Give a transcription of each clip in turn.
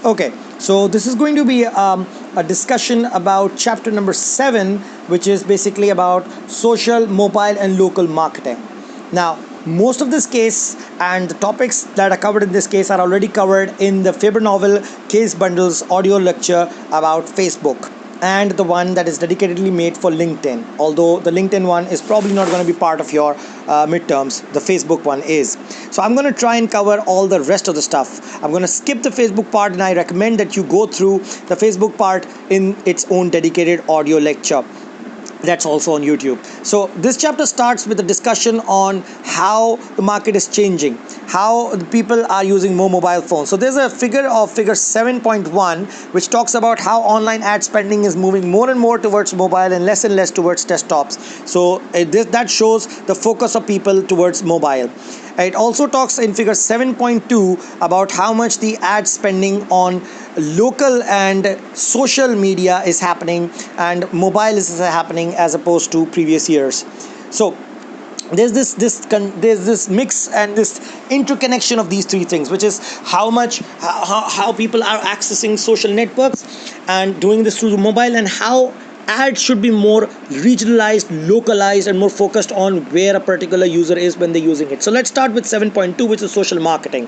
Okay, so this is going to be a discussion about chapter number 7, which is basically about social, mobile, and local marketing. Now, most of this case and the topics that are covered in this case are already covered in the Faber novel Case Bundles audio lecture about Facebook, and the one that is dedicatedly made for LinkedIn. Although the LinkedIn one is probably not going to be part of your midterms, the Facebook one is. So I'm going to try and cover all the rest of the stuff. I'm going to skip the Facebook part, and I recommend that you go through the Facebook part in its own dedicated audio lecture that's also on YouTube. So this chapter starts with a discussion on how the market is changing, how the people are using more mobile phones. So there's a figure 7.1 which talks about how online ad spending is moving more and more towards mobile and less towards desktops. So that shows the focus of people towards mobile. It also talks in figure 7.2 about how much the ad spending on local and social media is happening and mobile is happening as opposed to previous years. So there's this mix and this interconnection of these three things, which is how people are accessing social networks and doing this through the mobile, and how ads should be more regionalized, localized, and more focused on where a particular user is when they're using it. So let's start with 7.2, which is social marketing.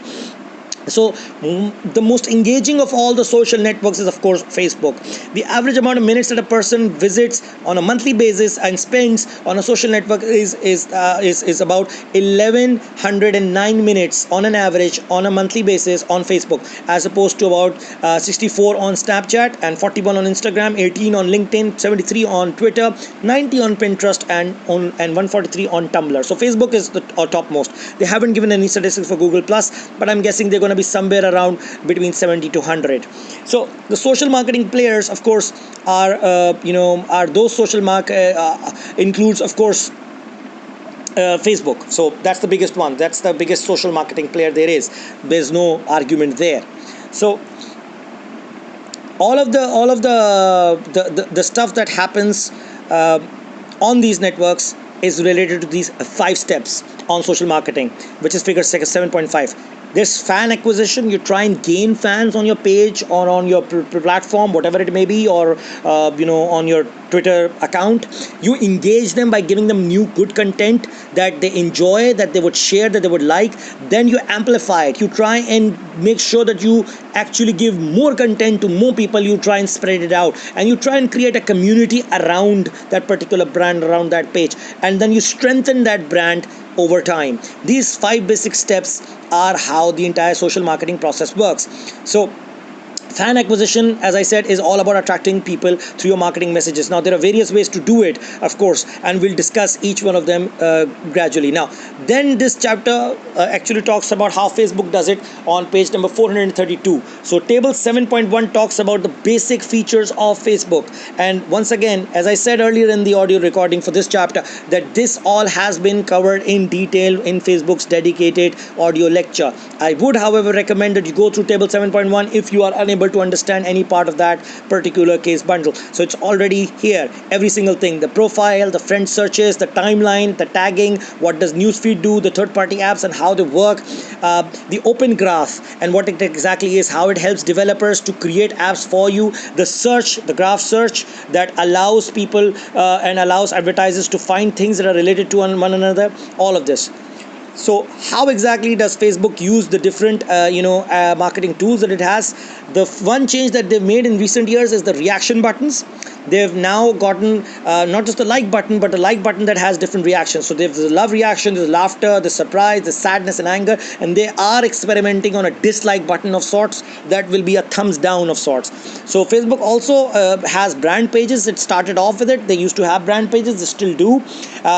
So the most engaging of all the social networks is, of course, Facebook. The average amount of minutes that a person visits on a monthly basis and spends on a social network is about 1109 minutes on an average on a monthly basis on Facebook, as opposed to about 64 on Snapchat and 41 on Instagram, 18 on LinkedIn, 73 on Twitter, 90 on Pinterest, and 143 on Tumblr. So Facebook is the topmost. They haven't given any statistics for Google Plus, but I'm guessing they're going to be somewhere around between 70 to 100. So the social marketing players, of course, are those social includes, of course, Facebook. So that's the biggest one. That's the biggest social marketing player there is. There's no argument there. So all of the stuff that happens on these networks is related to these 5 steps on social marketing, which is figure 7.5. There's fan acquisition. You try and gain fans on your page or on your platform, whatever it may be, or on your Twitter account. You engage them by giving them new good content that they enjoy, that they would share, that they would like. Then you amplify it. You try and make sure that you actually give more content to more people. You try and spread it out, and you try and create a community around that particular brand, around that page, and then you strengthen that brand over time. These 5 basic steps are how the entire social marketing process works. So fan acquisition, as I said, is all about attracting people through your marketing messages. Now, there are various ways to do it, of course, and we'll discuss each one of them gradually. Now, then this chapter actually talks about how Facebook does it on page number 432. So table 7.1 talks about the basic features of Facebook. And once again, as I said earlier in the audio recording for this chapter, that this all has been covered in detail in Facebook's dedicated audio lecture. I would, however, recommend that you go through table 7.1 if you are unable to understand any part of that particular case bundle. So it's already here, every single thing: the profile, the friend searches, the timeline, the tagging, what does newsfeed do, the third-party apps and how they work, the open graph and what it exactly is, how it helps developers to create apps for you, the search, the graph search that allows people and allows advertisers to find things that are related to one another, all of this. So how exactly does Facebook use the different marketing tools that it has? The one change that they've made in recent years is the reaction buttons. They've now gotten not just the like button, but the like button that has different reactions. So there's the love reaction, there's laughter, the surprise, the sadness and anger, and they are experimenting on a dislike button of sorts that will be a thumbs down of sorts. So Facebook also has brand pages. It started off with it. They used to have brand pages, they still do.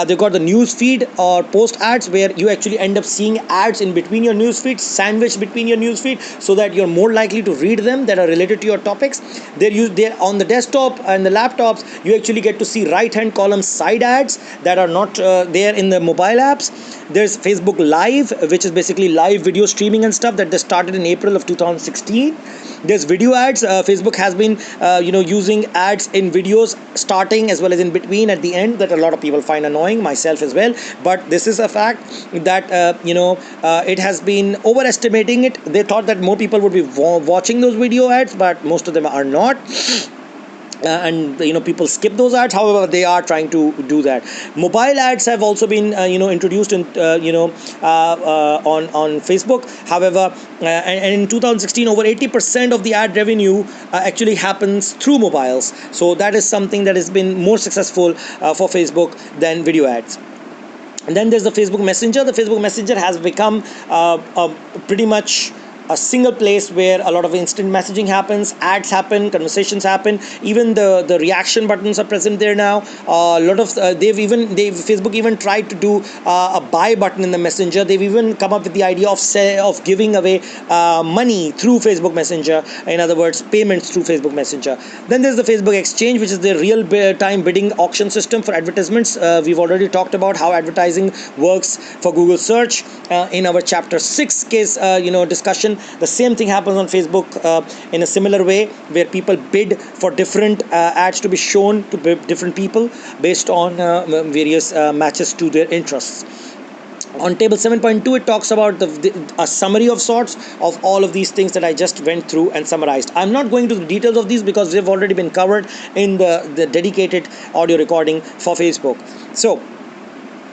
They've got the news feed or post ads, where you actually end up seeing ads in between your news feed, sandwiched between your news feed, so that you're more likely to read them that are related to your topics. They're on the desktop and the the laptops, you actually get to see right hand column side ads that are not there in the mobile apps. There's Facebook Live, which is basically live video streaming and stuff that they started in April of 2016. There's video ads. Facebook has been using ads in videos starting as well as in between at the end that a lot of people find annoying, myself as well. But this is a fact that it has been overestimating it. They thought that more people would be watching those video ads, but most of them are not. And people skip those ads. However, they are trying to do that. Mobile ads have also been introduced in on Facebook. However, and in 2016 over 80% of the ad revenue actually happens through mobiles. So that is something that has been more successful for Facebook than video ads. And then there's the Facebook Messenger. The Facebook Messenger has become pretty much a single place where a lot of instant messaging happens, ads happen, conversations happen. Even the reaction buttons are present there now. A lot of Facebook even tried to do a buy button in the Messenger. They've even come up with the idea of giving away money through Facebook Messenger. In other words, payments through Facebook Messenger. Then there's the Facebook Exchange, which is the real-time bidding auction system for advertisements. We've already talked about how advertising works for Google search in our chapter 6 case discussion. The same thing happens on Facebook in a similar way, where people bid for different ads to be shown to different people based on various matches to their interests. On table 7.2, it talks about a summary of sorts of all of these things that I just went through and summarized. I'm not going to the details of these because they've already been covered in the dedicated audio recording for Facebook. So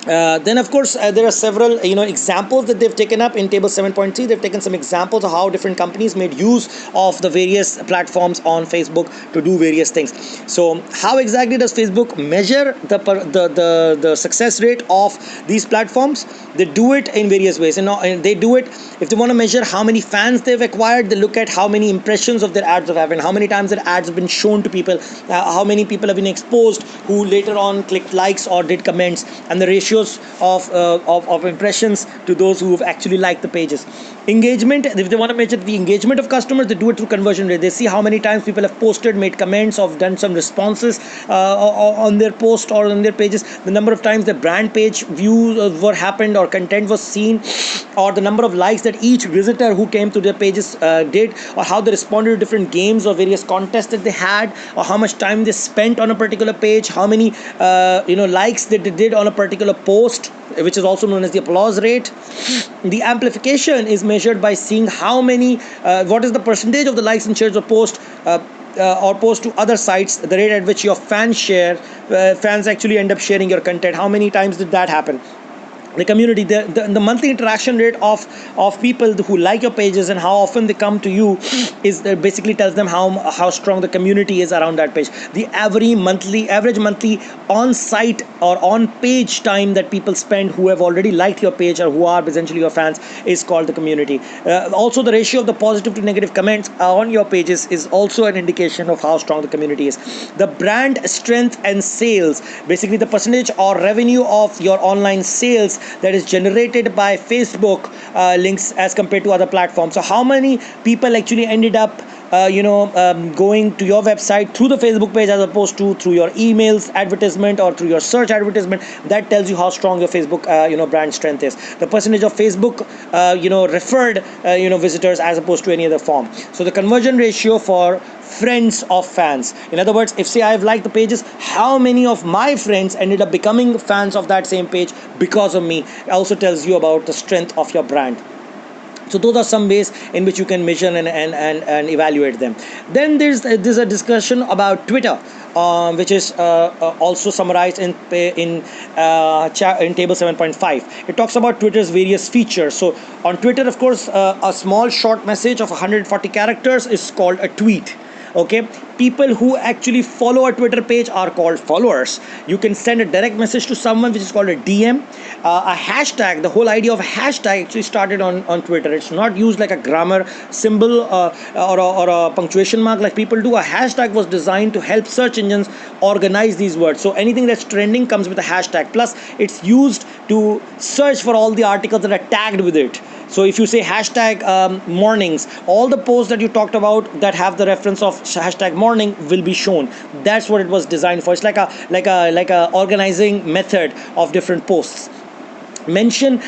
then of course there are several examples that they've taken up in table 7.3. They've taken some examples of how different companies made use of the various platforms on Facebook to do various things. So how exactly does Facebook measure the success rate of these platforms? They do it in various ways. And they do it, if they want to measure how many fans they've acquired, they look at how many impressions of their ads have happened, how many times their ads have been shown to people, how many people have been exposed who later on clicked likes or did comments, and the ratios of impressions to those who have actually liked the pages. Engagement, if they want to measure the engagement of customers, they do it through conversion rate. They see how many times people have posted, made comments, or done some responses on their post or on their pages, the number of times the brand page views were happened or content was seen, or the number of likes that each visitor who came to their pages did, or how they responded to different games or various contests that they had, or how much time they spent on a particular page, how many likes that they did on a particular post, which is also known as the applause rate. The amplification is measured by seeing how many what is the percentage of the likes and shares of post or post to other sites, the rate at which your fans actually end up sharing your content. How many times did that happen? The community, the monthly interaction rate of people who like your pages and how often they come to you is basically tells them how strong the community is around that page. The average monthly on-site or on-page time that people spend who have already liked your page or who are essentially your fans is called the community. Also, the ratio of the positive to negative comments on your pages is also an indication of how strong the community is. The brand strength and sales, basically the percentage or revenue of your online sales that is generated by Facebook links as compared to other platforms. So how many people actually ended up going to your website through the Facebook page as opposed to through your emails advertisement or through your search advertisement, that tells you how strong your Facebook brand strength is. The percentage of Facebook referred visitors as opposed to any other form. So the conversion ratio for friends of fans, in other words, if say I've liked the pages, how many of my friends ended up becoming fans of that same page because of me, also tells you about the strength of your brand. So those are some ways in which you can measure and evaluate them. Then there's a discussion about Twitter, which is also summarized in table 7.5. It talks about Twitter's various features. So on Twitter, of course, a small short message of 140 characters is called a tweet. Okay, people who actually follow a Twitter page are called followers. You can send a direct message to someone, which is called a DM. A hashtag, the whole idea of a hashtag actually started on Twitter. It's not used like a grammar symbol or a punctuation mark like people do. A hashtag was designed to help search engines organize these words. So anything that's trending comes with a hashtag. Plus, it's used to search for all the articles that are tagged with it. So if you say hashtag mornings, all the posts that you talked about that have the reference of hashtag morning will be shown. That's what it was designed for. It's like a organizing method of different posts. Mention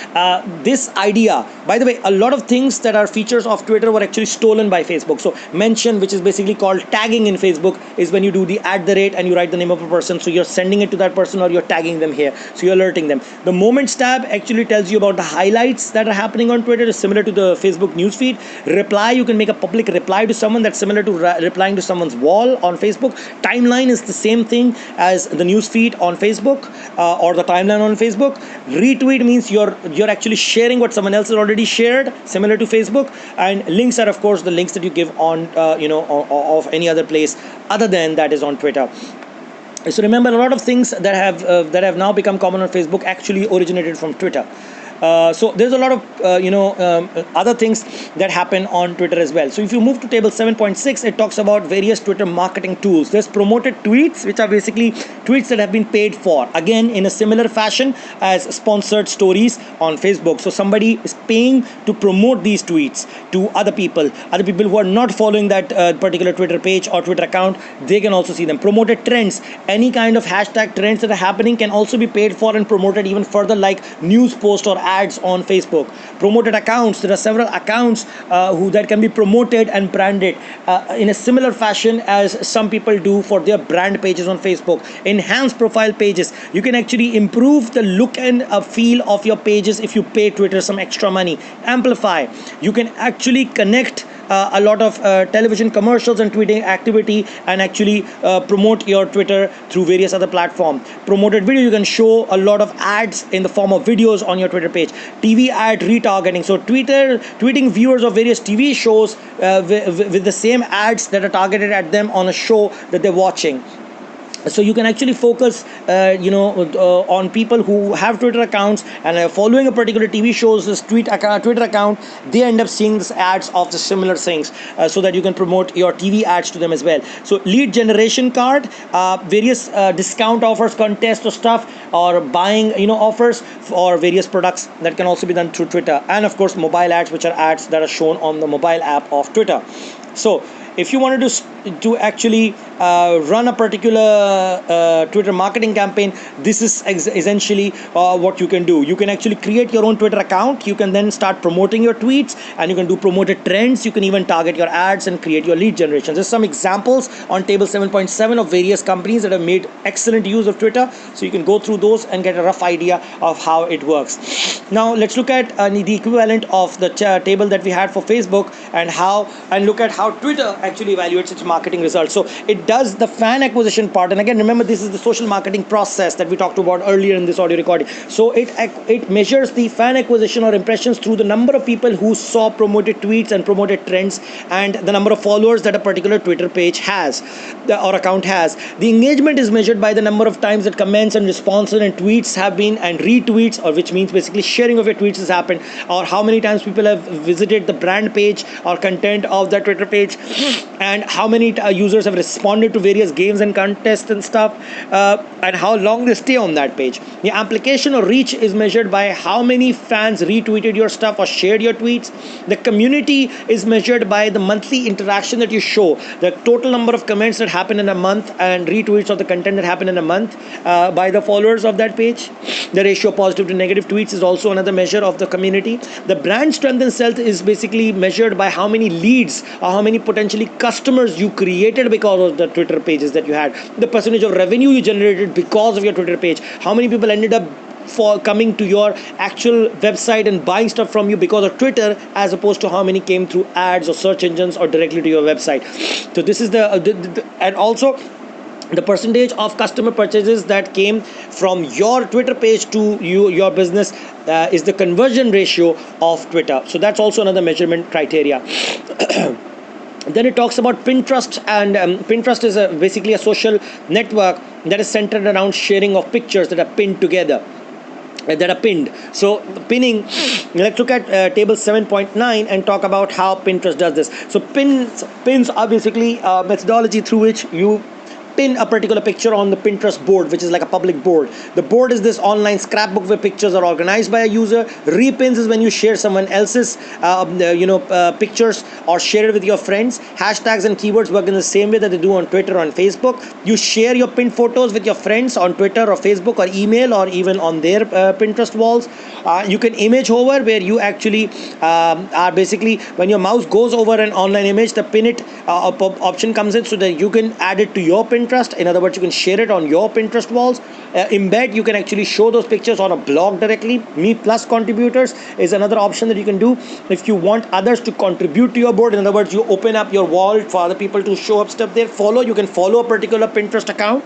this idea. By the way, a lot of things that are features of Twitter were actually stolen by Facebook. So mention, which is basically called tagging in Facebook, is when you do the @ and you write the name of a person. So you're sending it to that person, or you're tagging them here, so you're alerting them. The moments tab actually tells you about the highlights that are happening on Twitter. It's similar to the Facebook newsfeed. Reply, you can make a public reply to someone. That's similar to replying to someone's wall on Facebook. Timeline is the same thing as the newsfeed on Facebook, or the timeline on Facebook. Retweet means you're actually sharing what someone else has already shared, similar to Facebook. And links are, of course, the links that you give on of any other place other than that is on Twitter. So remember, a lot of things that have now become common on Facebook actually originated from Twitter. So there's a lot of other things that happen on Twitter as well. So if you move to table 7.6, it talks about various Twitter marketing tools. There's promoted tweets, which are basically tweets that have been paid for, again in a similar fashion as sponsored stories on Facebook. So somebody is paying to promote these tweets to other people who are not following that particular Twitter page or Twitter account. They can also see them. Promoted trends, any kind of hashtag trends that are happening can also be paid for and promoted even further, like news post or ads on Facebook. Promoted accounts, there are several accounts that can be promoted and branded in a similar fashion as some people do for their brand pages on Facebook. Enhanced profile pages, you can actually improve the look and feel of your pages if you pay Twitter some extra money. Amplify, you can actually connect a lot of television commercials and tweeting activity and actually promote your Twitter through various other platforms. Promoted video, you can show a lot of ads in the form of videos on your Twitter page. TV ad retargeting, so tweeting viewers of various TV shows with the same ads that are targeted at them on a show that they're watching. So you can actually focus on people who have Twitter accounts and are following a particular TV show's Twitter account. They end up seeing this ads of the similar things, so that you can promote your TV ads to them as well. So lead generation card, various discount offers, contests or stuff, or buying offers for various products that can also be done through Twitter. And of course mobile ads, which are ads that are shown on the mobile app of Twitter. So if you wanted to actually run a particular Twitter marketing campaign, this is essentially what you can do. You can actually create your own Twitter account. You can then start promoting your tweets, and you can do promoted trends. You can even target your ads and create your lead generation. There's some examples on table 7.7 of various companies that have made excellent use of Twitter, so you can go through those and get a rough idea of how it works. Now let's look at the equivalent of the table that we had for Facebook, and look at how Twitter actually evaluates its marketing results. So it does the fan acquisition part, and again remember, this is the social marketing process that we talked about earlier in this audio recording. So it measures the fan acquisition or impressions through the number of people who saw promoted tweets and promoted trends, and the number of followers that a particular Twitter page has or account has. The engagement is measured by the number of times that comments and responses and tweets have been, and retweets, or which means basically sharing of your tweets has happened, or how many times people have visited the brand page or content of that Twitter page, and how many users have responded to various games and contests and stuff, and how long they stay on that page. The application or reach is measured by how many fans retweeted your stuff or shared your tweets. The community is measured by the monthly interaction that you show, the total number of comments that happen in a month and retweets of the content that happen in a month by the followers of that page. The ratio of positive to negative tweets is also another measure of the community. The brand strength and health is basically measured by how many leads or how many potentially customers you created because of the Twitter pages that you had, the percentage of revenue you generated because of your Twitter page, how many people ended up for coming to your actual website and buying stuff from you because of Twitter, as opposed to how many came through ads or search engines or directly to your website. So this is the and also the percentage of customer purchases that came from your Twitter page to your business is the conversion ratio of Twitter. So that's also another measurement criteria. Then it talks about Pinterest, and Pinterest is basically a social network that is centered around sharing of pictures that are pinned together. So pinning, let's look at table 7.9 and talk about how Pinterest does this. So pins are basically a methodology through which you pin a particular picture on the Pinterest board, which is like a public board. The board is this online scrapbook where pictures are organized by a user. Repins is when you share someone else's pictures or share it with your friends. Hashtags and keywords work in the same way that they do on Twitter or on Facebook. You share your pinned photos with your friends on Twitter or Facebook or email or even on their Pinterest walls. You can image hover, where you actually are basically, when your mouse goes over an online image, the pin it option comes in so that you can add it to your Pinterest. In other words, you can share it on your Pinterest walls. Embed, you can actually show those pictures on a blog directly. Me plus contributors is another option that you can do if you want others to contribute to your board. In other words, you open up your wall for other people to show up stuff there. Follow, you can follow a particular Pinterest account.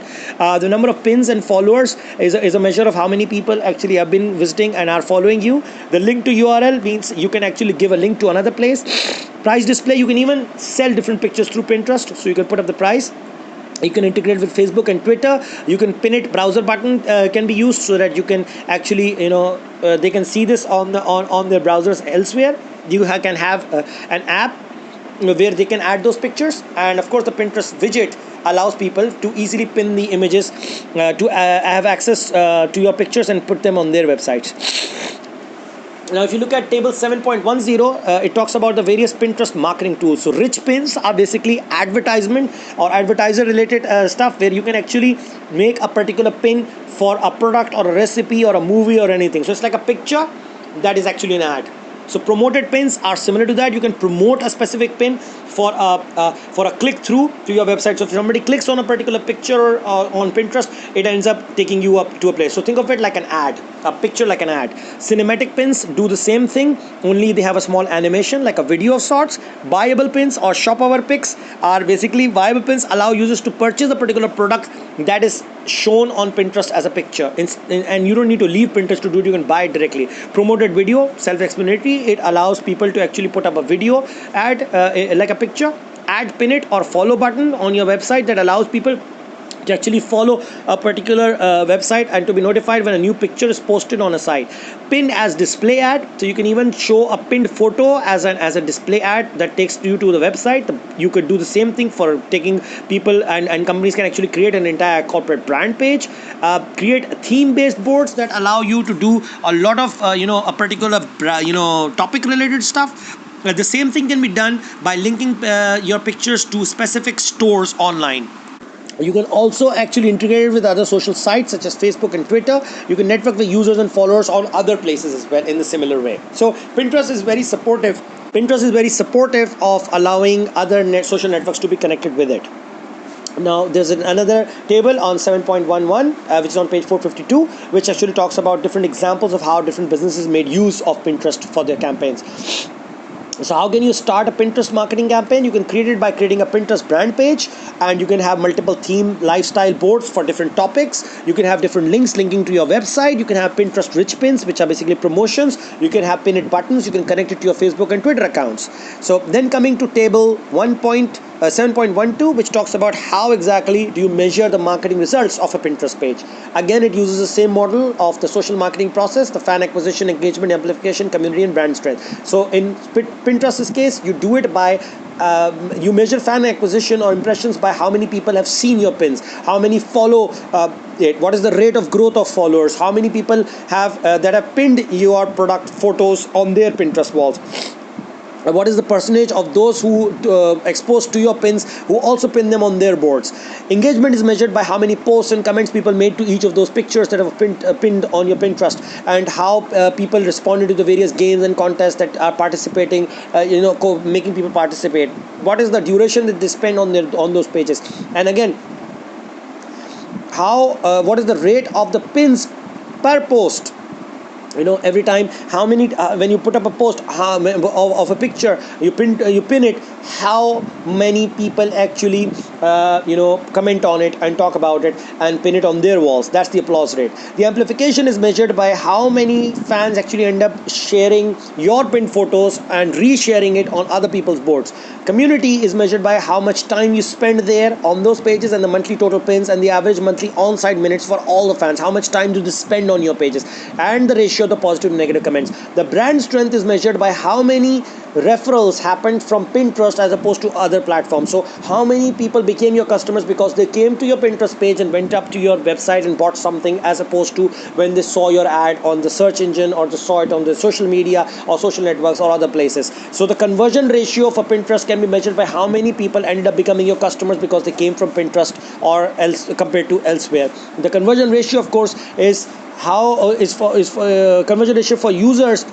The number of pins and followers is a measure of how many people actually have been visiting and are following you. The link to URL means you can actually give a link to another place. Price display, you can even sell different pictures through Pinterest, so you can put up the price. You can integrate with Facebook and Twitter. You can pin it. Browser button can be used so that you can actually, they can see this on their browsers elsewhere. You can have an app where they can add those pictures, and of course the Pinterest widget allows people to easily pin the images to have access to your pictures and put them on their websites. Now, if you look at table 7.10, it talks about the various Pinterest marketing tools. So rich pins are basically advertisement or advertiser related stuff, where you can actually make a particular pin for a product or a recipe or a movie or anything. So it's like a picture that is actually an ad. So promoted pins are similar to that. You can promote a specific pin for a click through to your website. So if somebody clicks on a particular picture on Pinterest, it ends up taking you up to a place. So think of it like an ad, a picture like an ad. Cinematic pins do the same thing, only they have a small animation like a video of sorts. Buyable pins or shop our picks are basically, buyable pins allow users to purchase a particular product that is shown on Pinterest as a picture, and you don't need to leave Pinterest to do it. You can buy it directly. Promoted video, self-explanatory. It allows people to actually put up a video ad like a picture, add pin it or follow button on your website that allows people to actually follow a particular website and to be notified when a new picture is posted on a site. Pin as display ad, so you can even show a pinned photo as a display ad that takes you to the website. You could do the same thing for taking people, and companies can actually create an entire corporate brand page. Create theme based boards that allow you to do a lot of a particular topic related stuff. The same thing can be done by linking your pictures to specific stores online. You can also actually integrate it with other social sites such as Facebook and Twitter. You can network with users and followers on other places as well in the similar way. So Pinterest is very supportive. Pinterest is very supportive of allowing other social networks to be connected with it. Now there's another table on 7.11 which is on page 452, which actually talks about different examples of how different businesses made use of Pinterest for their campaigns. So how can you start a Pinterest marketing campaign? You can create it by creating a Pinterest brand page, and you can have multiple theme lifestyle boards for different topics. You can have different links linking to your website. You can have Pinterest rich pins, which are basically promotions. You can have pin it buttons. You can connect it to your Facebook and Twitter accounts. So then coming to table 7.12, which talks about how exactly do you measure the marketing results of a Pinterest page. Again, it uses the same model of the social marketing process, the fan acquisition, engagement, amplification, community, and brand strength. So in Pinterest's case, you do it by you measure fan acquisition or impressions by how many people have seen your pins, how many follow it, what is the rate of growth of followers, how many people have that have pinned your product photos on their Pinterest walls. What is the percentage of those who exposed to your pins who also pin them on their boards. Engagement is measured by how many posts and comments people made to each of those pictures that have pinned on your Pinterest, and how people responded to the various games and contests that are participating, making people participate. What is the duration that they spend on those pages, and again, what is the rate of the pins per post. Every time, how many when you put up a post of a picture, you pin it, how many people actually comment on it and talk about it and pin it on their walls. That's the applause rate. The amplification is measured by how many fans actually end up sharing your pinned photos and resharing it on other people's boards. Community is measured by how much time you spend there on those pages, and the monthly total pins, and the average monthly on-site minutes for all the fans. How much time do they spend on your pages, and the ratio of the positive and negative comments. The brand strength is measured by how many referrals happened from Pinterest as opposed to other platforms. So how many people became your customers because they came to your Pinterest page and went up to your website and bought something, as opposed to when they saw your ad on the search engine, or they saw it on the social media or social networks or other places. So the conversion ratio for Pinterest can be measured by how many people ended up becoming your customers because they came from Pinterest or else compared to elsewhere. The conversion ratio, of course, is how is for conversion ratio for users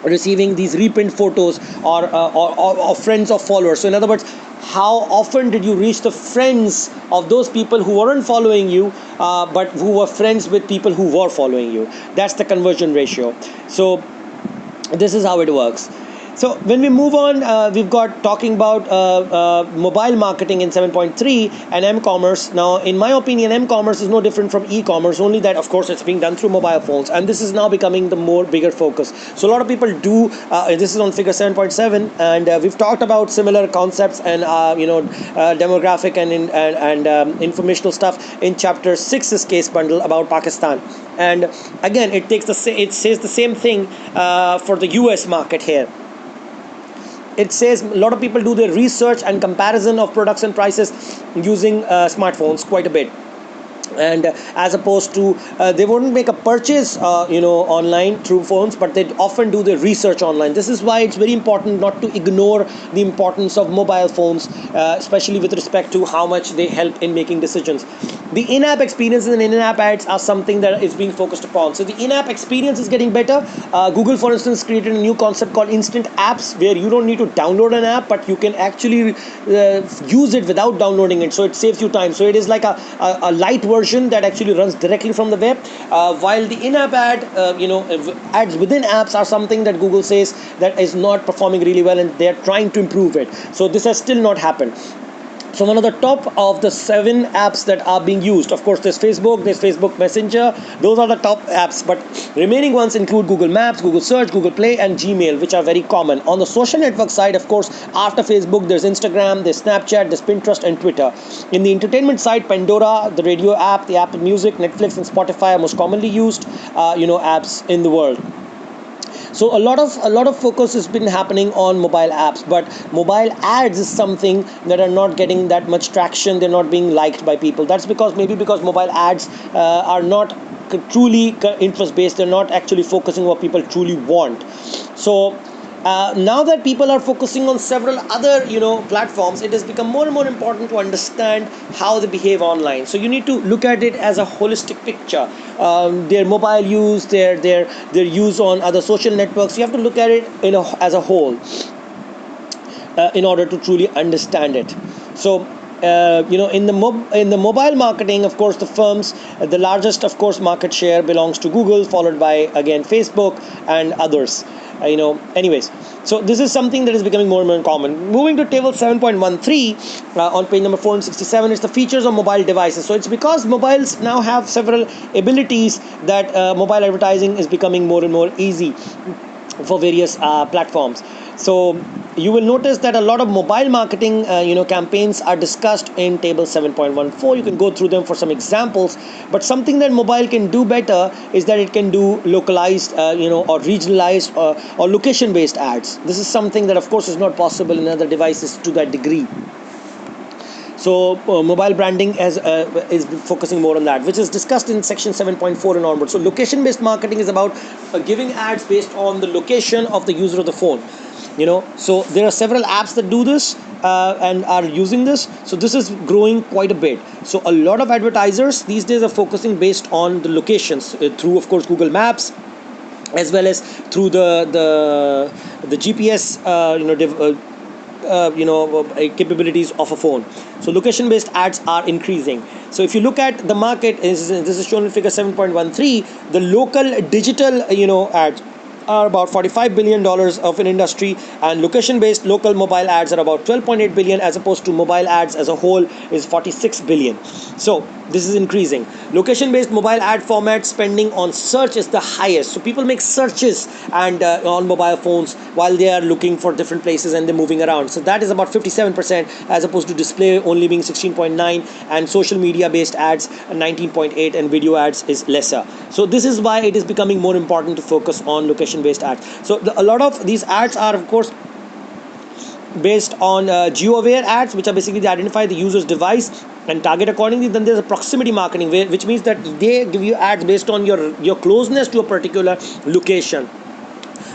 receiving these repinned photos, or friends of followers. So in other words, how often did you reach the friends of those people who weren't following you, but who were friends with people who were following you? That's the conversion ratio. So this is how it works. So when we move on, we've got talking about mobile marketing in 7.3 and m-commerce. Now, in my opinion, m-commerce is no different from e-commerce, only that, of course, it's being done through mobile phones, and this is now becoming the more bigger focus. So a lot of people do. This is on figure 7.7, and we've talked about similar concepts and demographic and informational stuff in chapter 6's case bundle about Pakistan. And again, it says the same thing for the US market here. It says a lot of people do their research and comparison of products and prices using smartphones quite a bit. And as opposed to they wouldn't make a purchase online through phones, but they often do their research online. This is why it's very important not to ignore the importance of mobile phones, especially with respect to how much they help in making decisions. The in-app experiences and in-app ads are something that is being focused upon. So the in-app experience is getting better. Google, for instance, created a new concept called instant apps, where you don't need to download an app, but you can actually use it without downloading it. So it saves you time. So it is like a light version that actually runs directly from the web, while the in-app ads within apps are something that Google says that is not performing really well, and they're trying to improve it. So this has still not happened. So one of the top of the 7 apps that are being used, of course, there's Facebook Messenger. Those are the top apps, but remaining ones include Google Maps, Google Search, Google Play, and Gmail, which are very common. On the social network side, of course, after Facebook, there's Instagram, there's Snapchat, there's Pinterest, and Twitter. In the entertainment side, Pandora, the radio app, the Apple Music, Netflix, and Spotify are most commonly used apps in the world. So a lot of focus has been happening on mobile apps, but mobile ads is something that are not getting that much traction. They're not being liked by people. That's because mobile ads are not truly interest based. They're not actually focusing on what people truly want. So now that people are focusing on several other platforms, it has become more and more important to understand how they behave online. So you need to look at it as a holistic picture. Their mobile use, their use on other social networks. You have to look at it as a whole in order to truly understand it. So in the mobile marketing, of course, the firms, the largest, of course, market share belongs to Google, followed by again Facebook and others. Anyways, so this is something that is becoming more and more common. Moving to table 7.13 on page number 467, it's the features of mobile devices. So it's because mobiles now have several abilities that mobile advertising is becoming more and more easy for various platforms. So you will notice that a lot of mobile marketing campaigns are discussed in table 7.14. You can go through them for some examples, but something that mobile can do better is that it can do localized or regionalized or location based ads. This is something that, of course, is not possible in other devices to that degree. So mobile branding is focusing more on that, which is discussed in section 7.4 and onward. So location-based marketing is about giving ads based on the location of the user of the phone. So there are several apps that do this and are using this. So this is growing quite a bit. So a lot of advertisers these days are focusing based on the locations through, of course, Google Maps, as well as through the GPS capabilities of a phone. So location based ads are increasing. So if you look at the market, this is shown in figure 7.13, the local digital ads are about $45 billion of an industry, and location-based local mobile ads are about $12.8 billion, as opposed to mobile ads as a whole is $46 billion. So this is increasing. Location-based mobile ad format spending on search is the highest. So people make searches and on mobile phones while they are looking for different places and they're moving around. So that is about 57%, as opposed to display only being 16.9, and social media-based ads 19.8, and video ads is lesser. So this is why it is becoming more important to focus on location based ads. So a lot of these ads are, of course, based on geo-aware ads, which are basically they identify the user's device and target accordingly. Then there's a proximity marketing, which means that they give you ads based on your closeness to a particular location.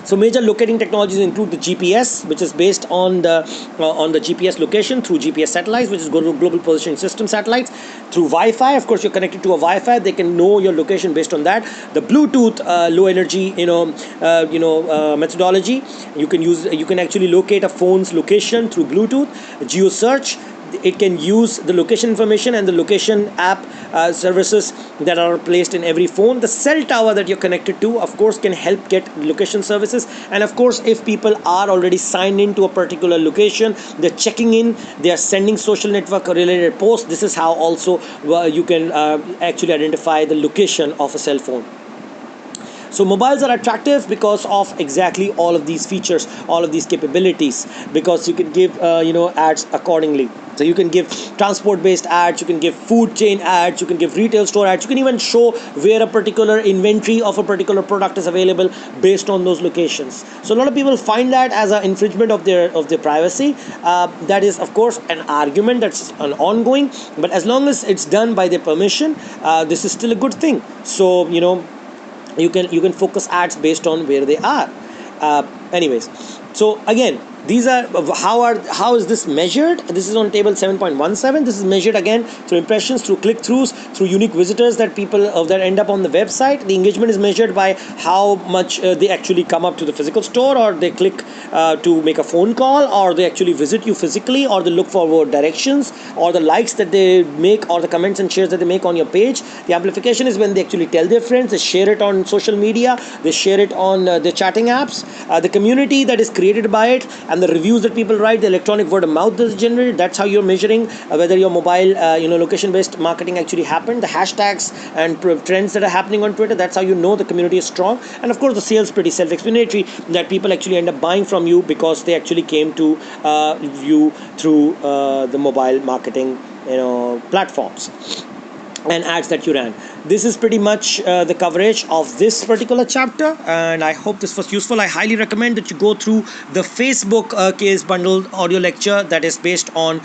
So major locating technologies include the GPS, which is based on the GPS location through GPS satellites, which is global positioning system satellites. Through Wi-Fi, of course, you're connected to a Wi-Fi. They can know your location based on that. The Bluetooth low energy, methodology. You can actually locate a phone's location through Bluetooth. Geo search. It can use the location information and the location app services that are placed in every phone. The cell tower that you're connected to, of course, can help get location services. And of course, if people are already signed into a particular location, they're checking in, they are sending social network related posts. This is how also you can actually identify the location of a cell phone. So mobiles are attractive because of exactly all of these features, all of these capabilities, because you can give ads accordingly. So you can give transport-based ads, you can give food chain ads, you can give retail store ads, you can even show where a particular inventory of a particular product is available based on those locations. So a lot of people find that as an infringement of their privacy. That is, of course, an argument that's an ongoing, but as long as it's done by their permission, this is still a good thing. So you can focus ads based on where they are. Anyways, so again, these are how is this measured? This is on table 7.17. This is measured again through impressions, through click-throughs, through unique visitors that people that end up on the website. The engagement is measured by how much they actually come up to the physical store, or they click to make a phone call, or they actually visit you physically, or they look for directions, or the likes that they make, or the comments and shares that they make on your page. The amplification is when they actually tell their friends, they share it on social media, they share it on their chatting apps. The community that is created by it, and the reviews that people write, the electronic word of mouth that is generated. That's how you're measuring whether your mobile location-based marketing actually happened. The hashtags and trends that are happening on Twitter, that's how you know the community is strong. And of course, the sales pretty self-explanatory, that people actually end up buying from you because they actually came to you through the mobile marketing platforms and ads that you ran. This is pretty much the coverage of this particular chapter, and I hope this was useful. I highly recommend that you go through the Facebook case bundle audio lecture that is based on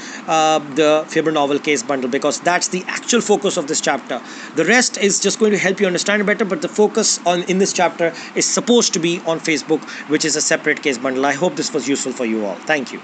the Faber novel case bundle, because that's the actual focus of this chapter. The rest is just going to help you understand better, but the focus in this chapter is supposed to be on Facebook, which is a separate case bundle. I hope this was useful for you all. Thank you.